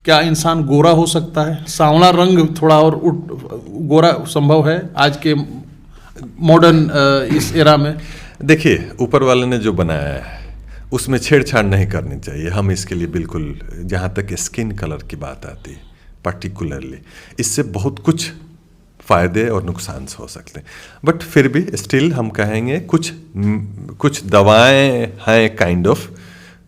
क्या इंसान गोरा हो सकता है? सांवला रंग थोड़ा और गोरा संभव है आज के मॉडर्न इस एरा में? देखिए, ऊपर वाले ने जो बनाया है उसमें छेड़छाड़ नहीं करनी चाहिए। हम इसके लिए बिल्कुल, जहाँ तक स्किन कलर की बात आती है पर्टिकुलरली, इससे बहुत कुछ फ़ायदे और नुकसान हो सकते हैं। बट फिर भी स्टिल हम कहेंगे कुछ दवाएं हैं काइंड ऑफ,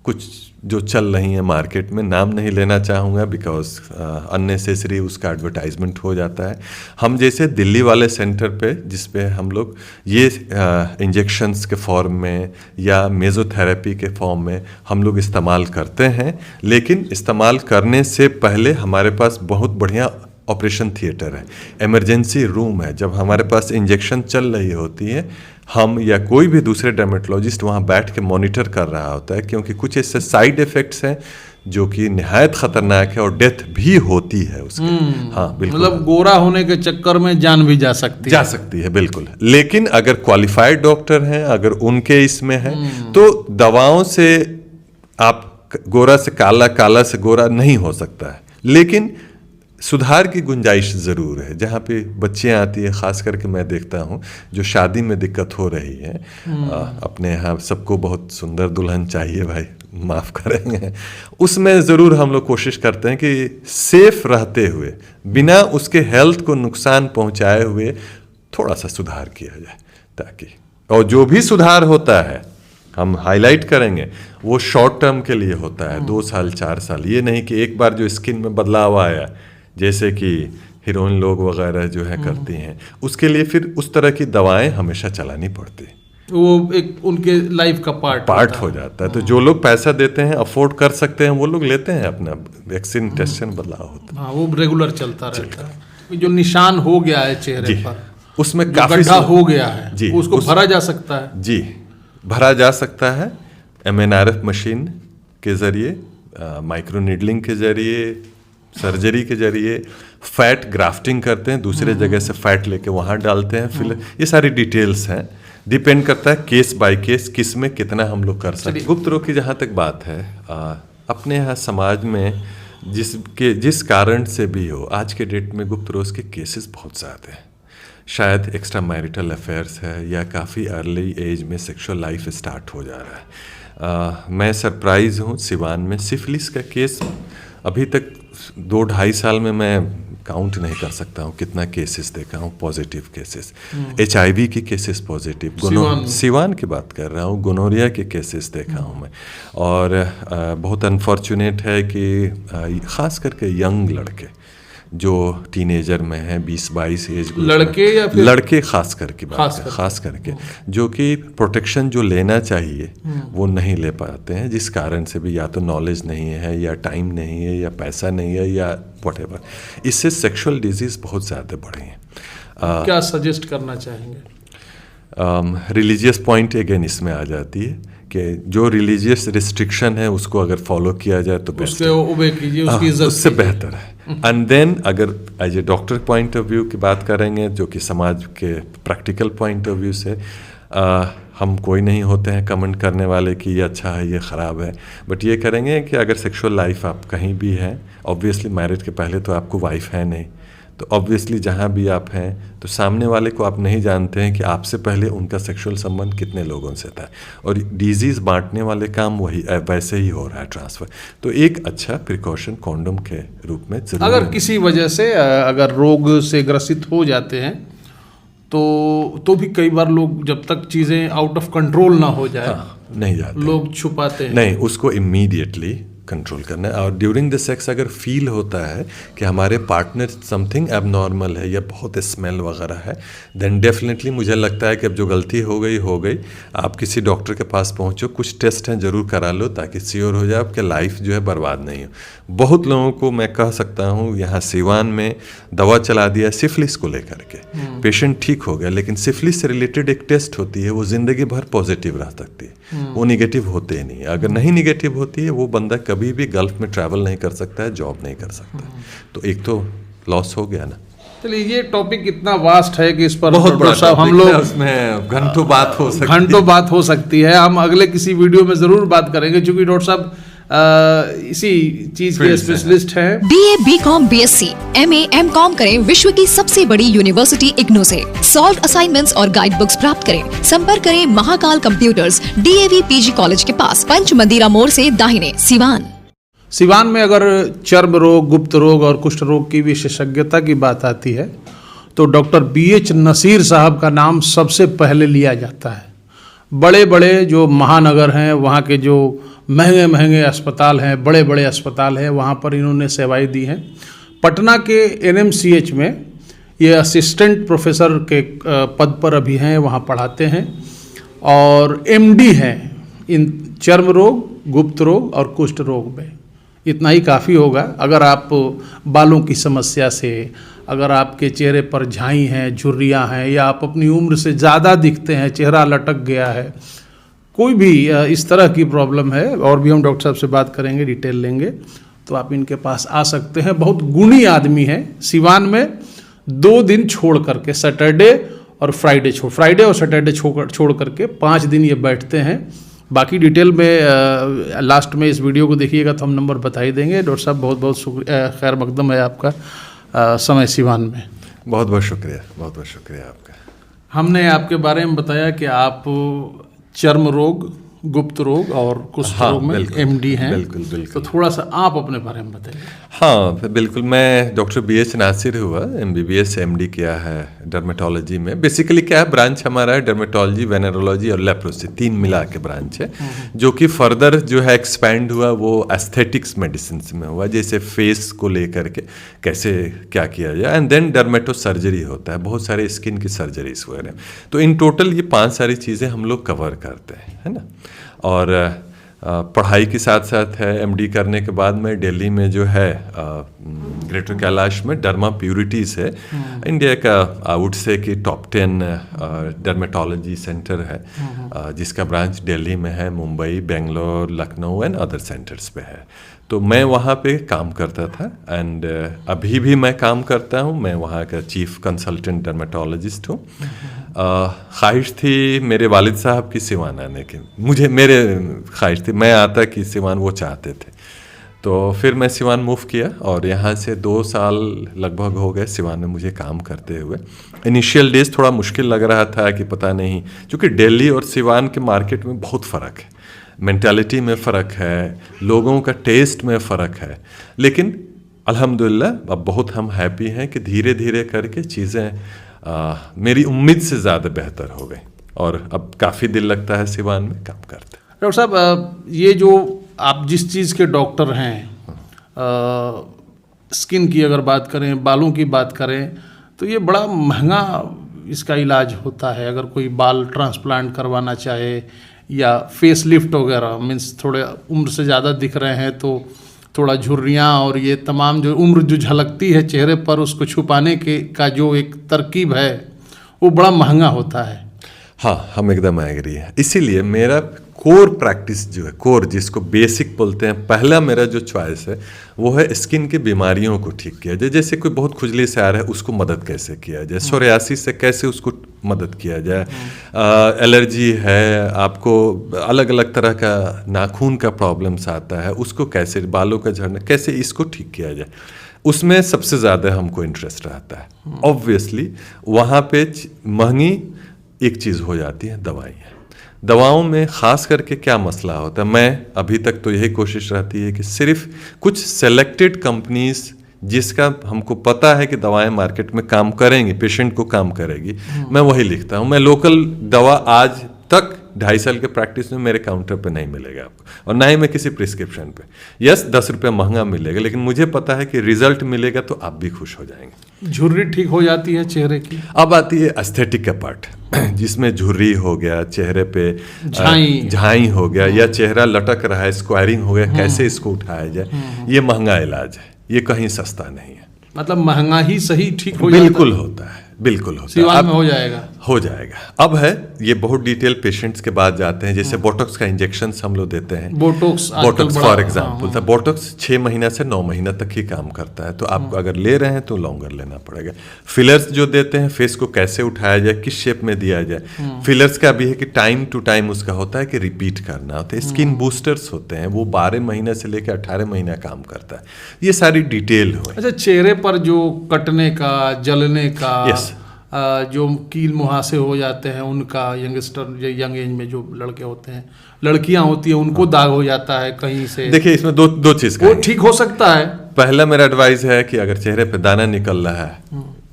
कुछ जो चल रही हैं मार्केट में, नाम नहीं लेना चाहूँगा बिकॉज अननेसेसरी उसका एडवर्टाइजमेंट हो जाता है। हम जैसे दिल्ली वाले सेंटर पे जिस पे हम लोग ये इंजेक्शंस के फॉर्म में या मेज़ोथेरेपी के फॉर्म में हम लोग इस्तेमाल करते हैं, लेकिन इस्तेमाल करने से पहले हमारे पास बहुत बढ़िया ऑपरेशन थिएटर है, इमरजेंसी रूम है। जब हमारे पास इंजेक्शन चल रही होती है, हम या कोई भी दूसरे डर्मेटोलॉजिस्ट वहाँ बैठ के मॉनिटर कर रहा होता है, क्योंकि कुछ ऐसे साइड इफ़ेक्ट्स हैं जो कि निहायत ख़तरनाक है और डेथ भी होती है उसके। हाँ बिल्कुल, मतलब गोरा होने के चक्कर में जान भी जा सकती है बिल्कुल। लेकिन अगर क्वालिफाइड डॉक्टर हैं, अगर उनके इसमें है, तो दवाओं से आप गोरा से काला, काला से गोरा नहीं हो सकता है, लेकिन सुधार की गुंजाइश ज़रूर है। जहाँ पे बच्चियाँ आती है, ख़ास करके मैं देखता हूँ जो शादी में दिक्कत हो रही है, अपने यहाँ सबको बहुत सुंदर दुल्हन चाहिए भाई, माफ़ करेंगे, उसमें ज़रूर हम लोग कोशिश करते हैं कि सेफ रहते हुए, बिना उसके हेल्थ को नुकसान पहुँचाए हुए थोड़ा सा सुधार किया जाए, ताकि, और जो भी सुधार होता है हम हाईलाइट करेंगे वो शॉर्ट टर्म के लिए होता है, 2 साल 4 साल। ये नहीं कि एक बार जो स्किन में बदलाव आया, जैसे कि हीरोइन लोग वगैरह जो है करती हैं, उसके लिए फिर उस तरह की दवाएं हमेशा चलानी पड़ती है, वो एक उनके लाइफ का पार्ट हो जाता है। तो जो लोग पैसा देते हैं, अफोर्ड कर सकते हैं, वो लोग लेते हैं अपना वैक्सीन टेस्टन बदलाव होता है। हाँ, वो रेगुलर चलता रहता है। जो निशान हो गया है चेहरे पर, उसमें काफी गड्ढा हो गया है जी, उसको भरा जा सकता है। जी, भरा जा सकता है MNRF मशीन के ज़रिए, माइक्रो नीडलिंग के ज़रिए, सर्जरी के ज़रिए, फैट ग्राफ्टिंग करते हैं, दूसरे जगह से फैट लेके वहाँ डालते हैं। फिर ये सारी डिटेल्स हैं, डिपेंड करता है केस बाय केस किस में कितना हम लोग कर सकते हैं। गुप्त रोग की जहाँ तक बात है, अपने यहाँ समाज में जिस कारण से भी हो, आज के डेट में गुप्त रोग के केसेस बहुत ज़्यादा हैं। शायद एक्स्ट्रा मैरिटल अफेयर्स है या काफ़ी अर्ली एज में सेक्सुअल लाइफ स्टार्ट हो जा रहा है। मैं सरप्राइज़ हूँ, सिवान में सिफिलिस का केस अभी तक 2-2.5 साल में मैं काउंट नहीं कर सकता हूँ कितना केसेस देखा हूँ, पॉजिटिव केसेस। HIV की केसेस पॉजिटिव, सिवान की बात कर रहा हूँ, गोनोरिया के केसेस देखा हूँ मैं। और बहुत अनफॉर्चुनेट है कि ख़ास करके यंग लड़के जो टीनेजर में हैं, 20-22 एज, लड़के या फिर लड़के खास करके जो कि प्रोटेक्शन जो लेना चाहिए वो नहीं ले पाते हैं, जिस कारण से भी या तो नॉलेज नहीं है या टाइम नहीं है या पैसा नहीं है या व्हाटएवर, इससे सेक्सुअल डिजीज़ बहुत ज़्यादा बढ़े हैं। क्या सजेस्ट करना चाहेंगे? रिलीजियस पॉइंट अगेन इसमें आ जाती है कि जो रिलीजियस रिस्ट्रिक्शन है उसको अगर फॉलो किया जाए तो बेस्ट है, ओबे कीजिए, उसकी इज्जत उससे बेहतर है। एंड देन अगर as a doctor point of view की बात करेंगे, जो कि समाज के प्रैक्टिकल पॉइंट ऑफ व्यू से, हम कोई नहीं होते हैं कमेंट करने वाले कि ये अच्छा है ये ख़राब है, बट ये करेंगे कि अगर सेक्सुअल लाइफ आप कहीं भी है, ऑब्वियसली मैरिज के पहले तो आपको वाइफ है नहीं, तो ऑब्वियसली जहाँ भी आप हैं तो सामने वाले को आप नहीं जानते हैं कि आपसे पहले उनका सेक्सुअल संबंध कितने लोगों से था, और डिजीज़ बांटने वाले काम वैसे ही हो रहा है, ट्रांसफ़र। तो एक अच्छा प्रिकॉशन कॉन्डोम के रूप में जरूर। अगर किसी वजह से अगर रोग से ग्रसित हो जाते हैं तो भी कई बार लोग जब तक चीज़ें आउट ऑफ कंट्रोल ना हो जाए, नहीं जाते, लोग छुपाते हैं। नहीं, उसको इमीडिएटली कंट्रोल करना है। और ड्यूरिंग द सेक्स अगर फील होता है कि हमारे पार्टनर समथिंग एबनॉर्मल है या बहुत स्मेल वगैरह है, देन डेफिनेटली मुझे लगता है कि अब जो गलती हो गई, आप किसी डॉक्टर के पास पहुंचो, कुछ टेस्ट हैं ज़रूर करा लो ताकि श्योर हो जाए आपके लाइफ जो है बर्बाद नहीं हो। बहुत लोगों को मैं कह सकता हूँ यहाँ सिवान में दवा चला दिया सिफिलिस को लेकर के, पेशेंट ठीक हो गया, लेकिन सिफिलिस से रिलेटेड एक टेस्ट होती है, वो ज़िंदगी भर पॉजिटिव रह सकती है, वो निगेटिव होते ही नहीं। अगर नहीं निगेटिव होती है, वो बंदा कभी भी गल्फ में ट्रैवल नहीं कर सकता है, जॉब नहीं कर सकता है, तो एक तो लॉस हो गया ना। चलिए, ये टॉपिक इतना वास्ट है कि इस पर बहुत बड़ा साहब हम लोग उसमें घंटों बात हो सकती है। हम अगले किसी वीडियो में ज़रूर बात करेंगे, क्योंकि डॉक्टर साहब इसी चीज के स्पेशलिस्ट हैं। BA, BCom, BSc, MA, MCom करें विश्व की सबसे बड़ी यूनिवर्सिटी इग्नू से। सॉल्व असाइनमेंट्स और गाइड बुक्स प्राप्त करें। संपर्क करें Mahakal computers, DAV PG college के पास, पंच मंदिरा मोड़ से दाहिने, सिवान। सिवान में अगर चर्म रोग, गुप्त रोग और कुष्ठ रोग की विशेषज्ञता की बात आती है तो डॉक्टर BH नसीर साहब का नाम सबसे पहले लिया जाता है। बड़े बड़े जो महानगर हैं, वहाँ के जो महंगे महंगे अस्पताल हैं, बड़े बड़े अस्पताल हैं, वहाँ पर इन्होंने सेवाएं दी हैं। पटना के NMCH में ये असिस्टेंट प्रोफेसर के पद पर अभी हैं, वहाँ पढ़ाते हैं और MD हैं इन चर्म रोग, गुप्त रोग और कुष्ठ रोग में। इतना ही काफ़ी होगा। अगर आप बालों की समस्या से, अगर आपके चेहरे पर झाई हैं, झुर्रियाँ हैं, या आप अपनी उम्र से ज़्यादा दिखते हैं, चेहरा लटक गया है, कोई भी इस तरह की प्रॉब्लम है, और भी हम डॉक्टर साहब से बात करेंगे, डिटेल लेंगे, तो आप इनके पास आ सकते हैं। बहुत गुणी आदमी है। सिवान में 2 दिन छोड़ करके, सैटरडे और फ्राइडे और सैटरडे छोड़ करके 5 दिन ये बैठते हैं। बाकी डिटेल में लास्ट में इस वीडियो को देखिएगा तो हम नंबर बता ही देंगे। डॉक्टर साहब बहुत बहुत शुक्रिया, खैर मकदम है आपका समय सिवान में। बहुत बहुत शुक्रिया, बहुत बहुत शुक्रिया आपका। हमने आपके बारे में बताया कि आप चर्म रोग, गुप्त रोग और कुष्ठ रोग में MD हैं। बिल्कुल बिल्कुल। तो थोड़ा सा आप अपने बारे में बताइए। हाँ बिल्कुल, मैं डॉक्टर BH नासिर हुआ, MBBS MD किया है डर्मेटोलॉजी में। बेसिकली क्या है, ब्रांच हमारा है डर्मेटोलॉजी, वेनेरोलॉजी और लेप्रोसी, 3 मिला के ब्रांच है, जो कि फर्दर जो है एक्सपैंड हुआ वो एस्थेटिक्स मेडिसिन में हुआ, जैसे फेस को लेकर के कैसे क्या किया जाए, एंड देन डर्मेटो सर्जरी होता है, बहुत सारे स्किन की सर्जरीज वगैरह। तो इन टोटल ये 5 सारी चीज़ें हम लोग कवर करते हैं, है ना। और पढ़ाई के साथ साथ है, MD करने के बाद में दिल्ली में जो है ग्रेटर कैलाश में डर्मा प्यूरिटीज है, इंडिया का आउट से कि टॉप 10 डर्मेटोलॉजी सेंटर है, जिसका ब्रांच दिल्ली में है, Mumbai, Bangalore, Lucknow and other centres पे है। तो मैं वहाँ पे काम करता था, एंड अभी भी मैं काम करता हूँ। मैं वहाँ का चीफ कंसल्टेंट डर्मेटोलॉजिस्ट हूँ। ख्वाहिश थी मेरे वालिद साहब की सिवान आने की, मेरे ख्वाहिश थी, मैं आता कि सिवान वो चाहते थे। तो फिर मैं सिवान मूव किया और यहाँ से 2 साल लगभग हो गए सिवान में मुझे काम करते हुए। इनिशियल डेज थोड़ा मुश्किल लग रहा था कि पता नहीं, क्योंकि दिल्ली और सिवान के मार्केट में बहुत फ़र्क है, मेंटालिटी में फ़र्क है, लोगों का टेस्ट में फ़र्क है, लेकिन अल्हम्दुलिल्लाह अब बहुत हम हैप्पी हैं कि धीरे धीरे करके चीज़ें मेरी उम्मीद से ज़्यादा बेहतर हो गई और अब काफ़ी दिल लगता है सिवान में काम करते। डॉक्टर साहब, ये जो आप जिस चीज़ के डॉक्टर हैं, स्किन की अगर बात करें, बालों की बात करें, तो ये बड़ा महंगा इसका इलाज होता है। अगर कोई बाल ट्रांसप्लांट करवाना चाहे या फेस लिफ्ट वगैरह, मीन्स थोड़े उम्र से ज़्यादा दिख रहे हैं तो थोड़ा झुर्रियाँ और ये तमाम जो उम्र जो झलकती है चेहरे पर, उसको छुपाने के का जो एक तरकीब है वो बड़ा महंगा होता है। हाँ, हम एकदम एग्री हैं। इसीलिए मेरा कोर प्रैक्टिस जो है, कोर जिसको बेसिक बोलते हैं, पहला मेरा जो चॉइस है वो है स्किन की बीमारियों को ठीक किया जाए। जैसे कोई बहुत खुजली से आ रहा है, उसको मदद कैसे किया जाए, सोरियासिस से कैसे उसको मदद किया जाए, एलर्जी है, आपको अलग अलग तरह का नाखून का प्रॉब्लम्स आता है, उसको कैसे, बालों का झड़ना, कैसे इसको ठीक किया जाए, उसमें सबसे ज़्यादा हमको इंटरेस्ट रहता है। ऑब्वियसली वहाँ पे महंगी एक चीज़ हो जाती है दवाइयाँ। दवाओं में ख़ास करके क्या मसला होता है, मैं अभी तक तो यही कोशिश रहती है कि सिर्फ कुछ सेलेक्टेड कंपनीज जिसका हमको पता है कि दवाएं मार्केट में काम करेंगी, पेशेंट को काम करेगी, मैं वही लिखता हूं। मैं लोकल दवा आज तक 2.5 साल के प्रैक्टिस में मेरे काउंटर पे नहीं मिलेगा आपको, और ना ही मैं किसी प्रिस्क्रिप्शन पे। यस 10 रुपये महंगा मिलेगा, लेकिन मुझे पता है कि रिजल्ट मिलेगा तो आप भी खुश हो जाएंगे। झुर्री ठीक हो जाती है चेहरे की। अब आती है एस्थेटिक का पार्ट, जिसमें झुर्री हो गया, चेहरे पे झाई हो गया, या चेहरा लटक रहा है, स्क्वायरिंग हो गया, कैसे इसको उठाया जाए, ये महंगा इलाज है, ये कहीं सस्ता नहीं है। मतलब महंगा ही सही ठीक हो बिल्कुल होता है, बिल्कुल होता है। सिवान में हो जाएगा, हो जाएगा। अब है ये बहुत डिटेल पेशेंट्स के बाद जाते हैं, जैसे बोटॉक्स का इंजेक्शन हम लोग देते हैं। बोटॉक्स फॉर एग्जाम्पल था, बोटॉक्स 6 महीना से 9 महीना तक ही काम करता है, तो आप अगर ले रहे हैं तो लॉन्गर लेना पड़ेगा। फिलर्स जो देते हैं, फेस को कैसे उठाया जाए, किस शेप में दिया जाए, फिलर्स का भी है कि टाइम टू टाइम उसका होता है कि रिपीट करना होता है। स्किन बूस्टर्स होते हैं, वो 12 महीने से लेकर 18 महीना काम करता है। ये सारी डिटेल हो। अच्छा, चेहरे पर जो कटने का, जलने का, Yes. जो कील मुहासे हो जाते हैं उनका, यंगस्टर यंग एज में जो लड़के होते हैं, लड़कियां होती हैं, उनको दाग हो जाता है कहीं से। देखिए इसमें दो चीज वो ठीक हो सकता है। पहला मेरा एडवाइस है कि अगर चेहरे पे दाना निकल रहा है,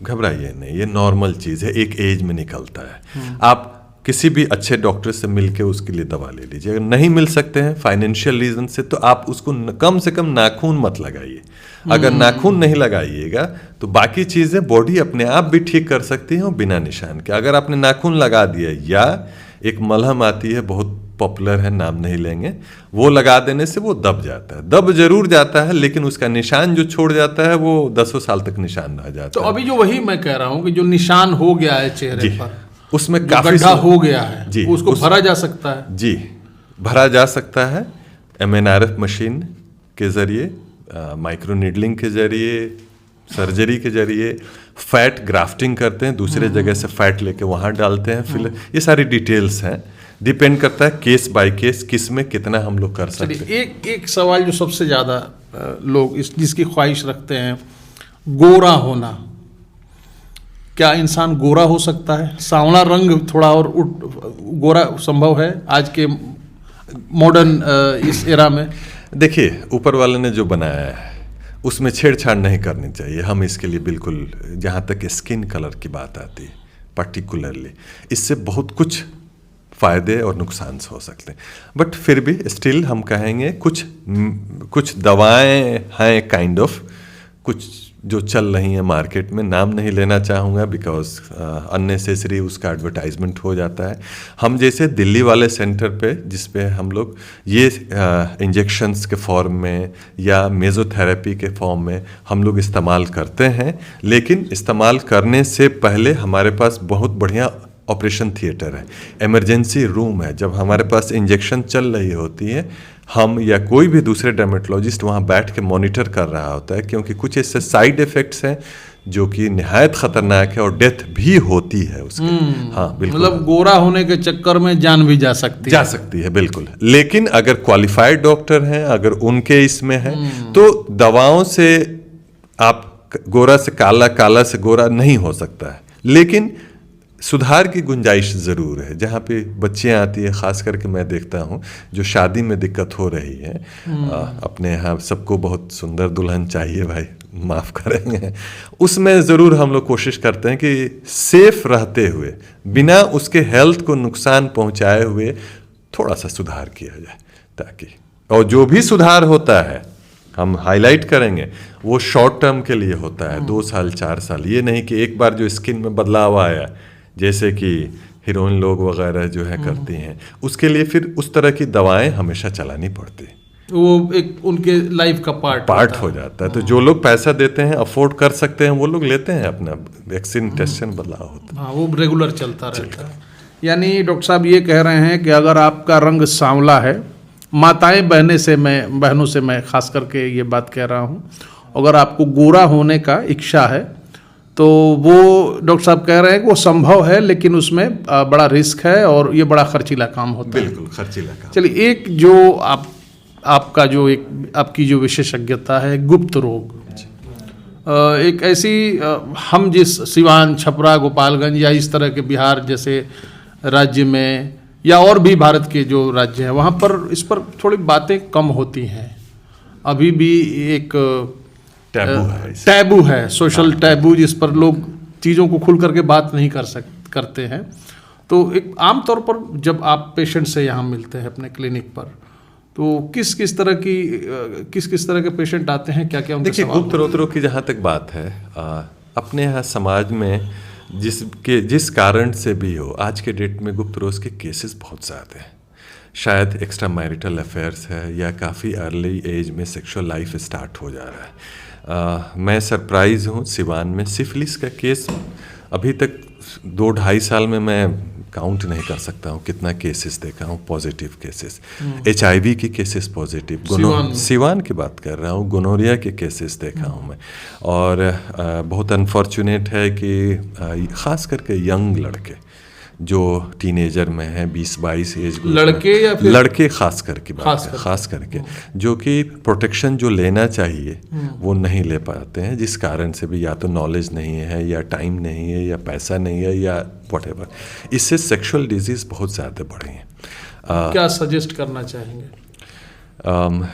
घबराइए नहीं, ये नॉर्मल चीज है, एक एज में निकलता है। आप किसी भी अच्छे डॉक्टर से मिलके उसके लिए दवा ले लीजिए। अगर नहीं मिल सकते हैं फाइनेंशियल रीजन से, तो आप उसको कम से कम नाखून मत लगाइए। अगर नाखून नहीं लगाइएगा तो बाकी चीजें बॉडी अपने आप भी ठीक कर सकती है बिना निशान के। अगर आपने नाखून लगा दिया, या एक मलहम आती है बहुत पॉपुलर है, नाम नहीं लेंगे, वो लगा देने से वो दब जाता है। दब जरूर जाता है, लेकिन उसका निशान जो छोड़ जाता है वो 10 साल तक निशान रह जाता है। तो अभी जो वही मैं कह रहा हूँ कि जो निशान हो गया है चेहरे पर, उसमें काफी गड्ढा हो गया है जी, उसको भरा जा सकता है। जी, भरा जा सकता है MNRF मशीन के जरिए, माइक्रो नीडलिंग के जरिए, सर्जरी के जरिए, फैट ग्राफ्टिंग करते हैं, दूसरे जगह से फैट लेके वहाँ डालते हैं। फिर ये सारी डिटेल्स हैं, डिपेंड करता है केस बाय केस, किस में कितना हम लोग कर सकते हैं। एक सवाल जो सबसे ज़्यादा लोग जिसकी ख्वाहिश रखते हैं, गोरा होना, क्या इंसान गोरा हो सकता है? सांवला रंग थोड़ा और गोरा संभव है आज के मॉडर्न इस एरा में? देखिए, ऊपर वाले ने जो बनाया है उसमें छेड़छाड़ नहीं करनी चाहिए। हम इसके लिए बिल्कुल, जहाँ तक स्किन कलर की बात आती है पर्टिकुलरली, इससे बहुत कुछ फ़ायदे और नुकसान हो सकते हैं। बट फिर भी स्टिल हम कहेंगे कुछ दवाएं हैं काइंड ऑफ, कुछ जो चल रही हैं मार्केट में, नाम नहीं लेना चाहूँगा बिकॉज अननेसेसरी उसका एडवर्टाइजमेंट हो जाता है। हम जैसे दिल्ली वाले सेंटर पे, जिस पे हम लोग ये इंजेक्शंस के फॉर्म में या मेज़ोथेरेपी के फॉर्म में हम लोग इस्तेमाल करते हैं, लेकिन इस्तेमाल करने से पहले हमारे पास बहुत बढ़िया ऑपरेशन थिएटर है, इमरजेंसी रूम है। जब हमारे पास इंजेक्शन चल रही होती है, हम या कोई भी दूसरे डर्मेटोलॉजिस्ट वहाँ बैठ के मॉनिटर कर रहा होता है, क्योंकि कुछ ऐसे साइड इफ़ेक्ट्स हैं जो कि निहायत ख़तरनाक है और डेथ भी होती है उसके। हाँ बिल्कुल, मतलब गोरा होने के चक्कर में जान भी जा सकती है बिल्कुल। लेकिन अगर क्वालिफाइड डॉक्टर हैं, अगर उनके इसमें है, तो दवाओं से आप गोरा से काला, काला से गोरा नहीं हो सकता है, लेकिन सुधार की गुंजाइश ज़रूर है। जहाँ पे बच्चियाँ आती है, ख़ास करके मैं देखता हूँ जो शादी में दिक्कत हो रही है, अपने यहाँ सबको बहुत सुंदर दुल्हन चाहिए भाई, माफ़ करेंगे, उसमें ज़रूर हम लोग कोशिश करते हैं कि सेफ रहते हुए, बिना उसके हेल्थ को नुकसान पहुँचाए हुए थोड़ा सा सुधार किया जाए, ताकि, और जो भी सुधार होता है हम हाईलाइट करेंगे वो शॉर्ट टर्म के लिए होता है, 2 साल 4 साल। ये नहीं कि एक बार जो स्किन में बदलाव आया, जैसे कि हीरोइन लोग वगैरह जो है करती हैं, उसके लिए फिर उस तरह की दवाएं हमेशा चलानी पड़ती, वो एक उनके लाइफ का पार्ट हो जाता है। तो जो लोग पैसा देते हैं, अफोर्ड कर सकते हैं, वो लोग लेते हैं, अपना वैक्सीन टेस्टन बदलाव होता है। हाँ, वो रेगुलर चलता रहता है। यानी डॉक्टर साहब ये कह रहे हैं कि अगर आपका रंग सांवला है, माताएं बहनों से मैं खास करके ये बात कह रहा हूँ, अगर आपको गोरा होने का इच्छा है तो वो डॉक्टर साहब कह रहे हैं कि वो संभव है, लेकिन उसमें बड़ा रिस्क है और ये बड़ा खर्चीला काम होता है। बिल्कुल खर्चीला काम। चलिए, एक जो आपका जो आपकी जो विशेषज्ञता है, गुप्त रोग, एक ऐसी हम जिस सिवान, छपरा, गोपालगंज या इस तरह के बिहार जैसे राज्य में, या और भी भारत के जो राज्य हैं, वहाँ पर इस पर थोड़ी बातें कम होती हैं। अभी भी एक टैबू है, सोशल टैबू, जिस पर लोग चीज़ों को खुल करके बात नहीं करते हैं। तो एक आम तौर पर जब आप पेशेंट से यहाँ मिलते हैं अपने क्लिनिक पर, तो किस तरह के पेशेंट आते हैं, क्या क्या उनके देखिए, सवाल? गुप्त रोगों की जहाँ तक बात है, अपने यहाँ समाज में जिस कारण से भी हो, आज के डेट में गुप्त रोग के केसेस बहुत ज़्यादा हैं। शायद एक्स्ट्रा मैरिटल अफेयर्स है, या काफ़ी अर्ली एज में सेक्सुअल लाइफ स्टार्ट हो जा रहा है। मैं सरप्राइज़ हूँ, सिवान में सिफिलिस का केस अभी तक 2-2.5 साल में मैं काउंट नहीं कर सकता हूँ कितना केसेस देखा हूँ, पॉजिटिव केसेस, HIV की केसेस पॉजिटिव, सिवान की बात कर रहा हूँ, गोनोरिया के केसेस देखा हूँ मैं। और बहुत अनफॉर्चुनेट है कि ख़ास करके यंग लड़के जो टीनेजर में हैं, 20-22 एज ग्रुप, लड़के या फिर लड़के खास करके जो कि प्रोटेक्शन जो लेना चाहिए वो नहीं ले पाते हैं, जिस कारण से भी या तो नॉलेज नहीं है या टाइम नहीं है या पैसा नहीं है या व्हाटएवर, इससे सेक्सुअल डिजीज़ बहुत ज़्यादा बढ़े हैं। क्या सजेस्ट करना चाहेंगे?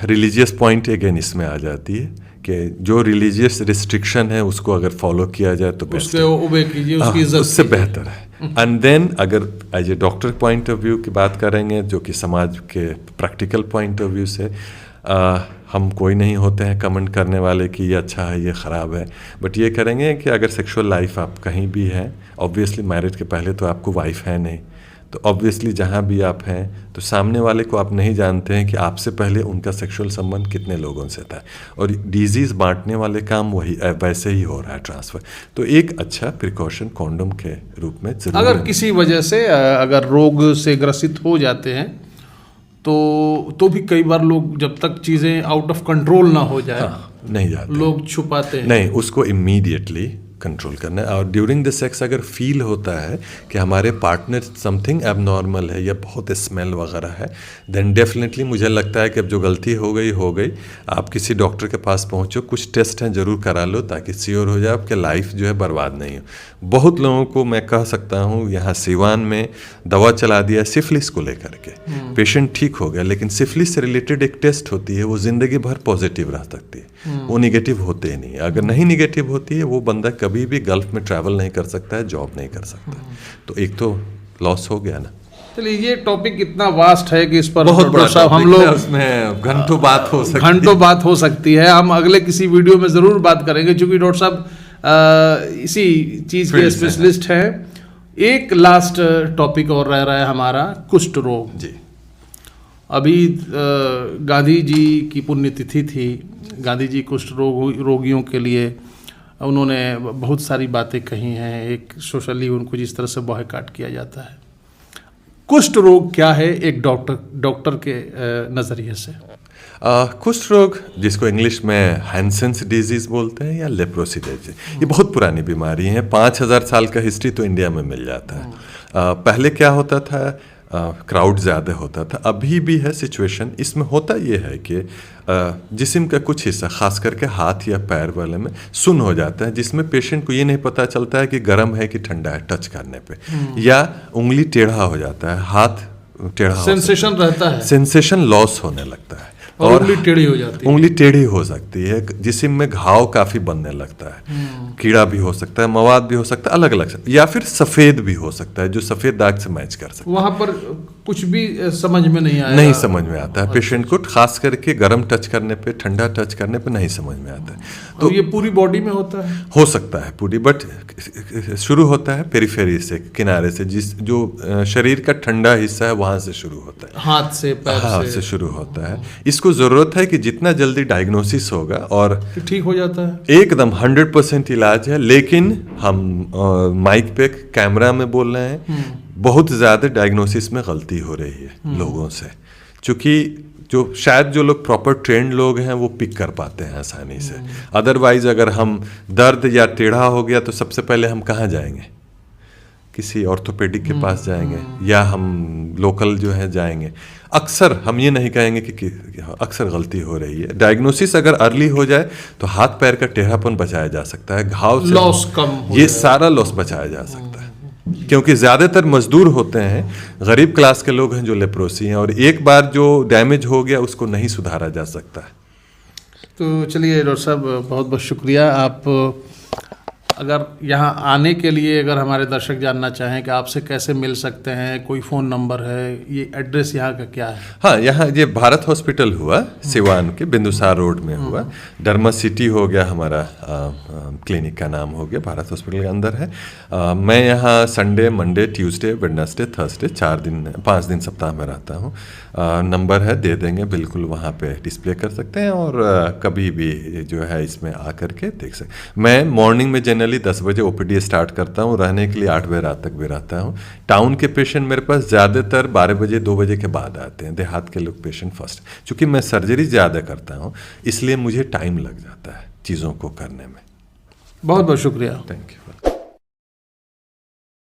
रिलीजियस पॉइंट अगेन इसमें आ जाती है कि जो रिलीजियस रिस्ट्रिक्शन है उसको अगर फॉलो किया जाए तो बेस्ट है, ओबे कीजिए, उसकी इज्जत उससे बेहतर है। एंड देन अगर as a doctor point of view की बात करेंगे, जो कि समाज के प्रैक्टिकल पॉइंट ऑफ व्यू से हम कोई नहीं होते हैं कमेंट करने वाले कि ये अच्छा है ये ख़राब है, बट ये करेंगे कि अगर सेक्सुअल लाइफ आप कहीं भी है, ऑब्वियसली मैरिज के पहले तो आपको वाइफ है नहीं, तो ऑब्वियसली जहाँ भी आप हैं तो सामने वाले को आप नहीं जानते हैं कि आपसे पहले उनका सेक्सुअल संबंध कितने लोगों से था, और डिजीज़ बांटने वाले काम वही वैसे ही हो रहा है, ट्रांसफ़र। तो एक अच्छा प्रिकॉशन कॉन्डोम के रूप में जरूर, अगर किसी वजह से अगर रोग से ग्रसित हो जाते हैं तो भी कई बार लोग जब तक चीज़ें आउट ऑफ कंट्रोल ना हो जाए, नहीं जाते, लोग छुपाते हैं। नहीं, उसको इमीडिएटली कंट्रोल करना है। और ड्यूरिंग द सेक्स अगर फील होता है कि हमारे पार्टनर समथिंग एबनॉर्मल है या बहुत स्मेल वगैरह है, देन डेफिनेटली मुझे लगता है कि अब जो गलती हो गई, आप किसी डॉक्टर के पास पहुंचो, कुछ टेस्ट हैं ज़रूर करा लो ताकि श्योर हो जाए आपके लाइफ जो है बर्बाद नहीं हो। बहुत लोगों को मैं कह सकता हूँ यहाँ सिवान में दवा चला दिया सिफिलिस को लेकर के, पेशेंट ठीक हो गया, लेकिन सिफिलिस से रिलेटेड एक टेस्ट होती है, वो ज़िंदगी भर पॉजिटिव रह सकती है, वो निगेटिव होते ही नहीं। अगर नहीं निगेटिव होती है वो बंदा कभी भी गल्फ में ट्रैवल नहीं कर सकता है, जॉब नहीं कर सकता, तो एक तो लॉस हो गया ना। चलिए, ये टॉपिक इतना वास्ट है कि इस पर बहुत बड़ा साहब हम लोग उसमें घंटों बात हो सकती है। हम अगले किसी वीडियो में ज़रूर बात करेंगे, क्योंकि डॉक्टर साहब इसी चीज़ के स्पेशलिस्ट हैं। एक लास्ट टॉपिक और रह रहा है हमारा, कुष्ठ रोग जी। अभी गांधी जी की पुण्यतिथि थी, गांधी जी कुष्ठ रोगियों के लिए उन्होंने बहुत सारी बातें कही हैं। एक सोशली उनको जिस तरह से बॉयकॉट किया जाता है, कुष्ठ रोग क्या है एक डॉक्टर के नज़रिए से? कुष्ठ रोग, जिसको इंग्लिश में हैंसेंस डिजीज़ बोलते हैं या लेप्रोसी डिजीज, ये बहुत पुरानी बीमारी है। 5000 साल का हिस्ट्री तो इंडिया में मिल जाता है। पहले क्या होता था, क्राउड ज़्यादा होता था, अभी भी है सिचुएशन। इसमें होता ये है कि जिस्म का कुछ हिस्सा, खास करके हाथ या पैर वाले में सुन्न हो जाता है, जिसमें पेशेंट को ये नहीं पता चलता है कि गर्म है कि ठंडा है टच करने पे, या उंगली टेढ़ा हो जाता है, हाथ टेढ़ा, सेंसेशन रहता है, सेंसेशन लॉस होने लगता है, और उंगली टेढ़ी हो जाती है, उंगली टेढ़ी हो सकती है, जिस्म में घाव काफ़ी बनने लगता है, कीड़ा भी हो सकता है, मवाद भी हो सकता है, अलग अलग, या फिर सफ़ेद भी हो सकता है जो सफ़ेद दाग से मैच कर सकता है। वहाँ पर कुछ भी समझ में नहीं आया, नहीं समझ में आता है पेशेंट को, खास करके गर्म टच करने पे, ठंडा टच करने पे नहीं समझ में आता है। तो ये पूरी बॉडी में होता है, हो सकता है पूरी, बट शुरू होता है पेरिफेरी से, किनारे से, जो शरीर का ठंडा हिस्सा है वहाँ से शुरू होता है, हाथ से, पैर से शुरू होता है। इसको ज़रूरत है कि जितना जल्दी डायग्नोसिस होगा और ठीक हो जाता है, एकदम 100% इलाज है। लेकिन हम माइक पे कैमरा में बोल रहे हैं, बहुत ज़्यादा डायग्नोसिस में गलती हो रही है लोगों से, क्योंकि जो शायद जो लोग प्रॉपर ट्रेंड लोग हैं वो पिक कर पाते हैं आसानी से। अदरवाइज अगर हम दर्द या टेढ़ा हो गया तो सबसे पहले हम कहाँ जाएंगे, किसी ऑर्थोपेडिक के पास जाएंगे, या हम लोकल जो है जाएंगे। अक्सर हम ये नहीं कहेंगे कि अक्सर गलती हो रही है। डायग्नोसिस अगर अर्ली हो जाए तो हाथ पैर का टेढ़ापन बचाया जा सकता है, घाव से लॉस कम, ये सारा लॉस बचाया जा सकता है, क्योंकि ज़्यादातर मजदूर होते हैं, गरीब क्लास के लोग हैं जो लेप्रोसी हैं, और एक बार जो डैमेज हो गया उसको नहीं सुधारा जा सकता है। तो चलिए डॉक्टर साहब, बहुत बहुत शुक्रिया। आप अगर यहाँ आने के लिए अगर हमारे दर्शक जानना चाहें कि आपसे कैसे मिल सकते हैं, कोई फ़ोन नंबर है, ये एड्रेस यहाँ का क्या है? हाँ, यहाँ ये भारत हॉस्पिटल हुआ सिवान के बिंदुसार रोड में हुआ, डर्मा सिटी हो गया, हमारा क्लिनिक का नाम हो गया, भारत हॉस्पिटल के अंदर है। मैं यहाँ Sunday, Monday, Tuesday, Wednesday, Thursday 5 दिन सप्ताह में रहता हूँ। नंबर है, दे देंगे, बिल्कुल वहाँ पे डिस्प्ले कर सकते हैं, और कभी भी जो है इसमें आकर के देख सकते। मैं मॉर्निंग में जनरली नॉर्मली 10 बजे ओपीडी स्टार्ट करता हूँ, रहने के लिए 8 बजे रात तक भी रहता हूँ। टाउन के पेशेंट मेरे पास ज़्यादातर 12 बजे 2 बजे के बाद आते हैं, देहात के लोग पेशेंट फर्स्ट। चूँकि मैं सर्जरी ज़्यादा करता हूँ इसलिए मुझे टाइम लग जाता है चीज़ों को करने में। बहुत बहुत शुक्रिया। Thank you.